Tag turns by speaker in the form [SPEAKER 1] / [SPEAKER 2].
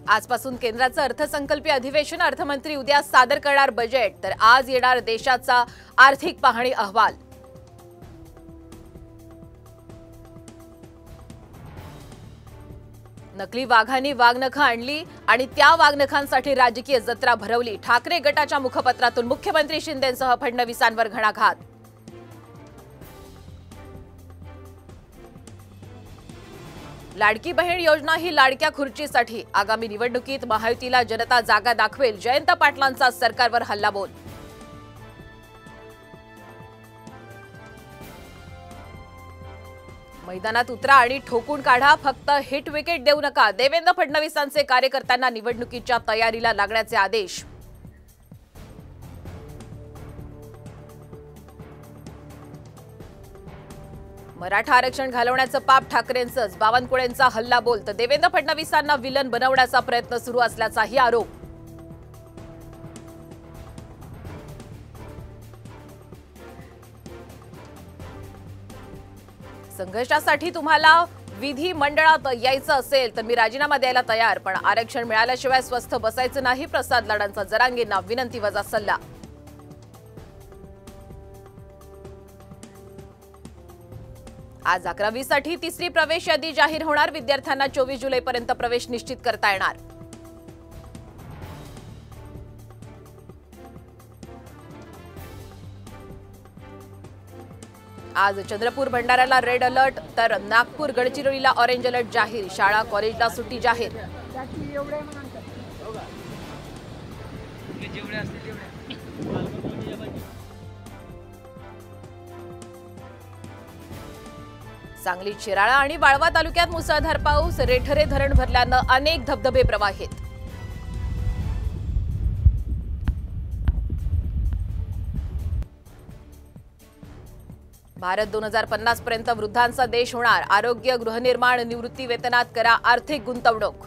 [SPEAKER 1] आजपासून केंद्राचं अर्थसंकल्पीय अधिवेशन अर्थमंत्री उद्या सादर करणार बजेट, तर आज येणार देशाचा आर्थिक पाहणी अहवाल। नकली वाघांनी वाघनखं आणली आणि त्या वाघनखांसाठी राजकीय जत्रा भरवली। ठाकरे गटाच्या मुखपत्रातून मुख्यमंत्री शिंदेंसह फडणवीसांवर घणाघात। लाडकी बहीण योजना ही लाडक्या खुर्चीसाठी, आगामी निवडणुकीत महायुतीला जनता जागा दाखवेल, जयंत पाटलांचा सरकारवर हल्लाबोल। मैदानात उतरा आणि ठोकून काढा, फक्त हिट विकेट देऊ नका, देवेंद्र फडणवीसांचे कार्यकर्त्यांना निवडणुकीच्या तयारीला लागण्याचे आदेश। मराठा आरक्षण घालवण्याचं पाप ठाकरेंचंच, बावनकुळेंचा हल्लाबोल, तर देवेंद्र फडणवीसांना विलन बनवण्याचा प्रयत्न सुरू असल्याचाही आरोप। संघर्षासाठी तुम्हाला विधिमंडळात यायचं असेल तर मी राजीनामा द्यायला तयार, पण आरक्षण मिळाल्याशिवाय स्वस्थ बसायचं नाही, प्रसाद लाडांचा जरांगेंना विनंती वजा सल्ला। आज 11वी साठी तिसरी प्रवेश यादी जाहीर होणार, विद्यार्थ्यांना 24 जुलैपर्यंत प्रवेश निश्चित करता येणार। आज चंद्रपूर भंडाऱ्याला रेड अलर्ट, तर नागपूर गडचिरोलीला ऑरेंज अलर्ट जाहीर, शाळा कॉलेजला सुट्टी जाहीर। सांगलीत शिराळा आणि वाळवा तालुक्यात मुसळधार पाऊस, रेठरे धरण भरल्यानं अनेक धबधबे प्रवाहित। भारत 2050 पर्यंत वृद्धांचा देश होणार, आरोग्य, गृहनिर्माण, निवृत्ती वेतनात करा आर्थिक गुंतवणूक।